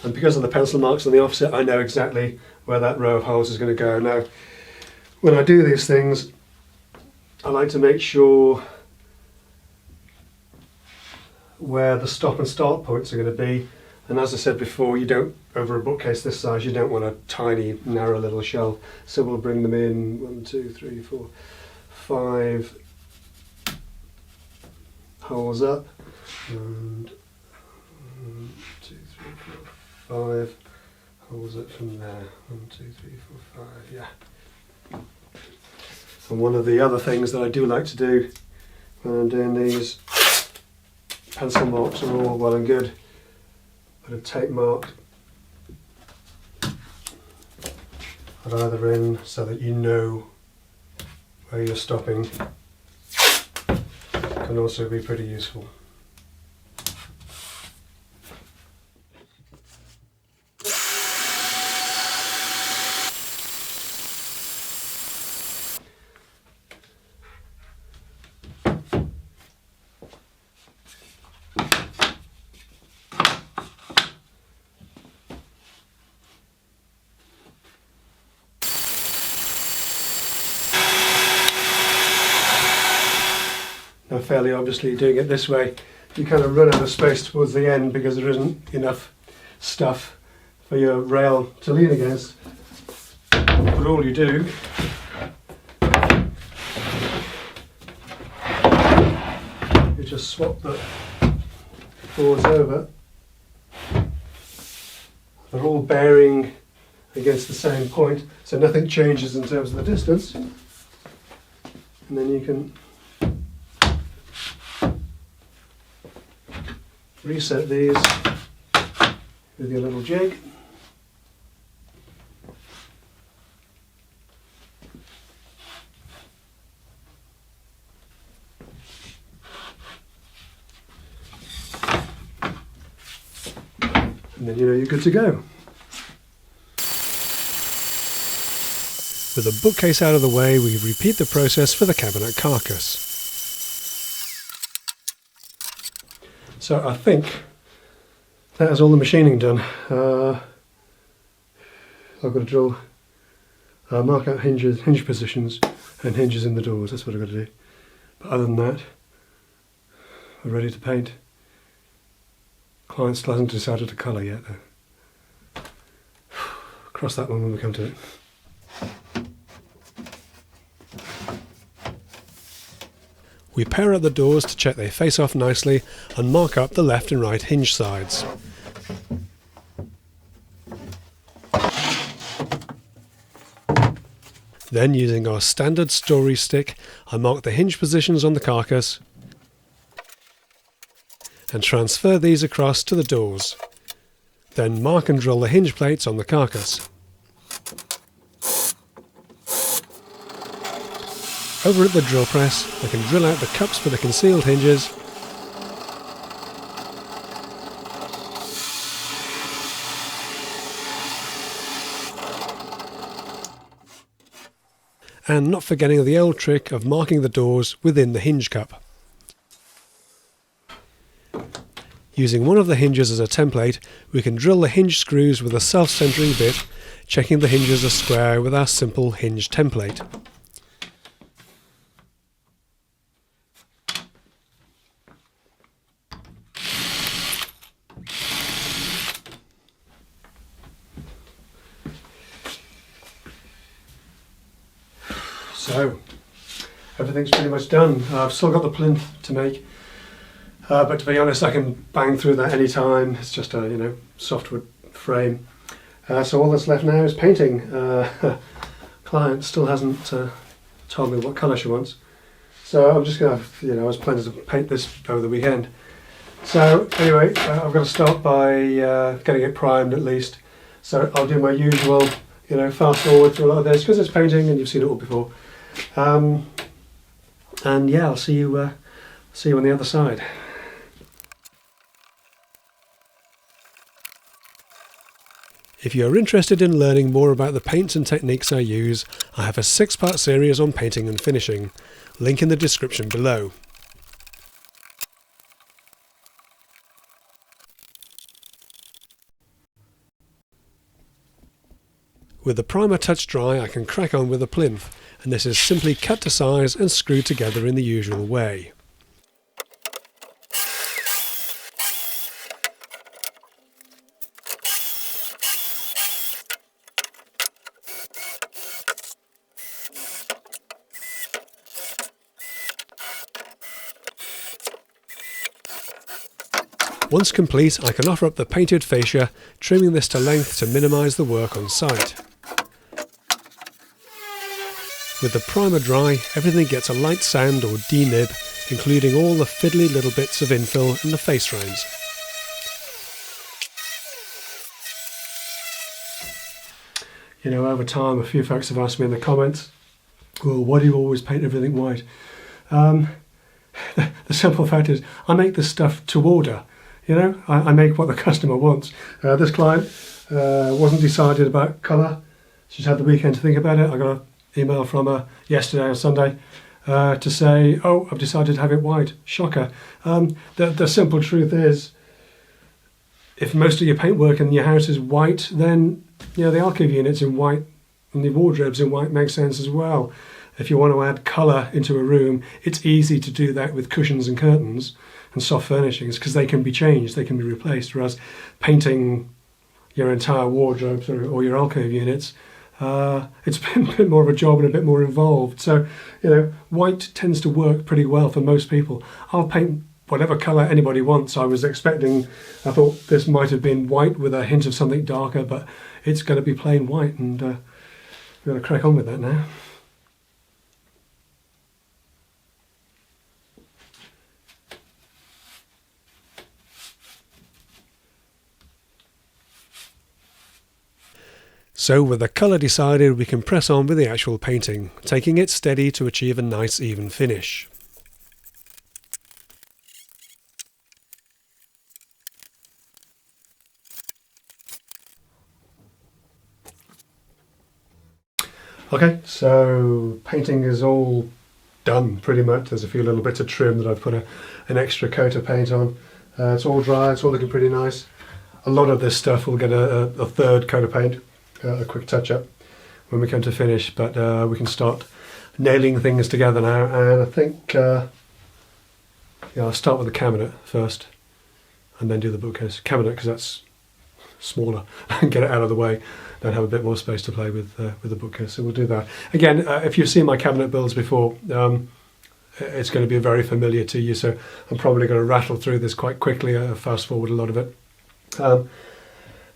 and because of the pencil marks on the offset, I know exactly where that row of holes is going to go. Now, when I do these things, I like to make sure where the stop and start points are going to be, and as I said before, you don't, over a bookcase this size, you don't want a tiny narrow little shelf, so we'll bring them in 1, 2, 3, 4, 5 holes up, and 1, 2, 3, 4, 5 holes up from there. 1, 2, 3, 4, 5, yeah. And one of the other things that I do like to do when I'm doing these, pencil marks are all well and good, but a tape mark at either end so that you know where you're stopping can also be pretty useful. Now, fairly obviously, doing it this way, you kind of run out of space towards the end because there isn't enough stuff for your rail to lean against. But all you do you just swap the boards over. They're all bearing against the same point, so nothing changes in terms of the distance. And then you can reset these with your little jig. And then you know you're good to go. With the bookcase out of the way, we repeat the process for the cabinet carcass. So I think that is all the machining done. I've got to drill, mark out hinge positions and hinges in the doors. That's what I've got to do. But other than that, we're ready to paint. Client still hasn't decided to colour yet though. Cross that one when we come to it. We pair up the doors to check they face off nicely and mark up the left and right hinge sides. Then, using our standard story stick, I mark the hinge positions on the carcass and transfer these across to the doors. Then mark and drill the hinge plates on the carcass. Over at the drill press, I can drill out the cups for the concealed hinges and not forgetting the old trick of marking the doors within the hinge cup. Using one of the hinges as a template, we can drill the hinge screws with a self-centering bit, checking the hinges are square with our simple hinge template. So, everything's pretty much done. I've still got the plinth to make, but to be honest, I can bang through that any time. It's just a softwood frame. So all that's left now is painting. Client still hasn't told me what colour she wants, so I'm just going to, I was planning to paint this over the weekend. So anyway, I've got to start by getting it primed at least. So I'll do my usual, fast forward through a lot of this because it's painting and you've seen it all before. And yeah, I'll see you on the other side. If you are interested in learning more about the paints and techniques I use, I have a 6-part series on painting and finishing. Link in the description below. With the primer touch dry, I can crack on with the plinth, and this is simply cut to size and screwed together in the usual way. Once complete, I can offer up the painted fascia, trimming this to length to minimise the work on site. With the primer dry, everything gets a light sand or denib, including all the fiddly little bits of infill and the face frames. You know, over time, a few folks have asked me in the comments, well, why do you always paint everything white? The simple fact is, I make this stuff to order. You know, I make what the customer wants. This client wasn't decided about colour. She's had the weekend to think about it. I got an email from her yesterday or Sunday to say, oh, I've decided to have it white. Shocker. The simple truth is, if most of your paintwork in your house is white, then you know the alcove units in white and the wardrobes in white make sense as well. If you want to add colour into a room, it's easy to do that with cushions and curtains and soft furnishings because they can be changed, they can be replaced, whereas painting your entire wardrobes or your alcove units, it's a bit more of a job and a bit more involved. So, you know, white tends to work pretty well for most people. I'll paint whatever colour anybody wants. I thought this might have been white with a hint of something darker, but it's going to be plain white, and we're going to crack on with that now. So with the colour decided, we can press on with the actual painting, taking it steady to achieve a nice even finish. Okay, so painting is all done pretty much. There's a few little bits of trim that I've put an extra coat of paint on. It's all dry, it's all looking pretty nice. A lot of this stuff will get a third coat of paint. A quick touch up when we come to finish, but we can start nailing things together now, and I think I'll start with the cabinet first and then do the bookcase. Cabinet because that's smaller and get it out of the way, then have a bit more space to play with the bookcase, so we'll do that. Again, if you've seen my cabinet builds before, it's going to be very familiar to you, so I'm probably going to rattle through this quite quickly, fast forward a lot of it.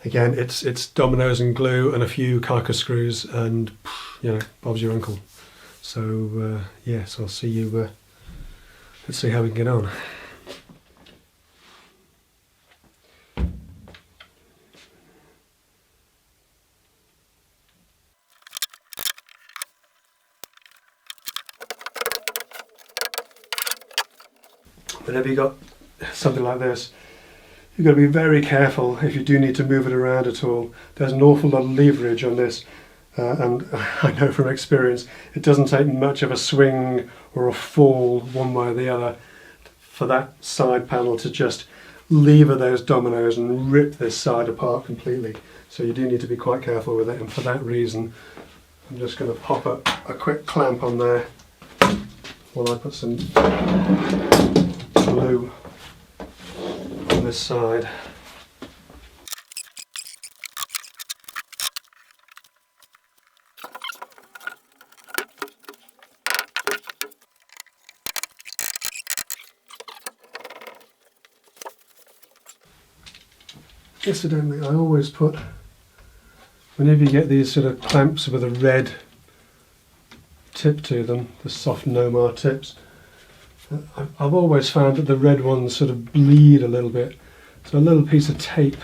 Again, it's dominoes and glue and a few carcass screws, and you know, Bob's your uncle. So yes, I'll see you. Let's see how we can get on. Whenever you got something like this, you've got to be very careful if you do need to move it around at all. There's an awful lot of leverage on this, and I know from experience it doesn't take much of a swing or a fall one way or the other for that side panel to just lever those dominoes and rip this side apart completely. So you do need to be quite careful with it, and for that reason I'm just going to pop a quick clamp on there while I put some glue on this side. Incidentally, I always put, whenever you get these sort of clamps with a red tip to them, the soft Nomar tips, I've always found that the red ones sort of bleed a little bit. So a little piece of tape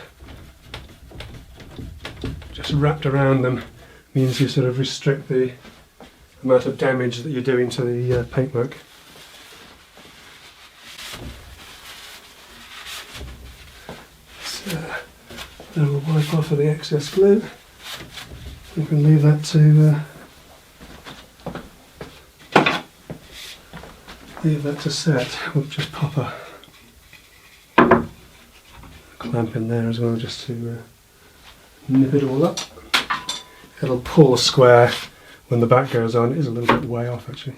just wrapped around them means you sort of restrict the amount of damage that you're doing to the paintwork. So then we'll wipe off of the excess glue. We can leave that to set. We'll just pop a clamp in there as well, just to nip it all up. it'll pull square when the back goes on. It is a little bit way off actually.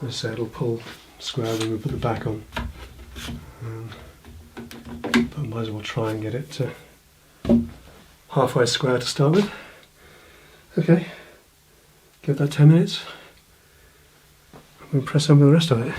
As I say, it'll pull square when we put the back on. But I might as well try and get it to halfway square to start with. Okay, give that 10 minutes. I'm going to press on with the rest of it.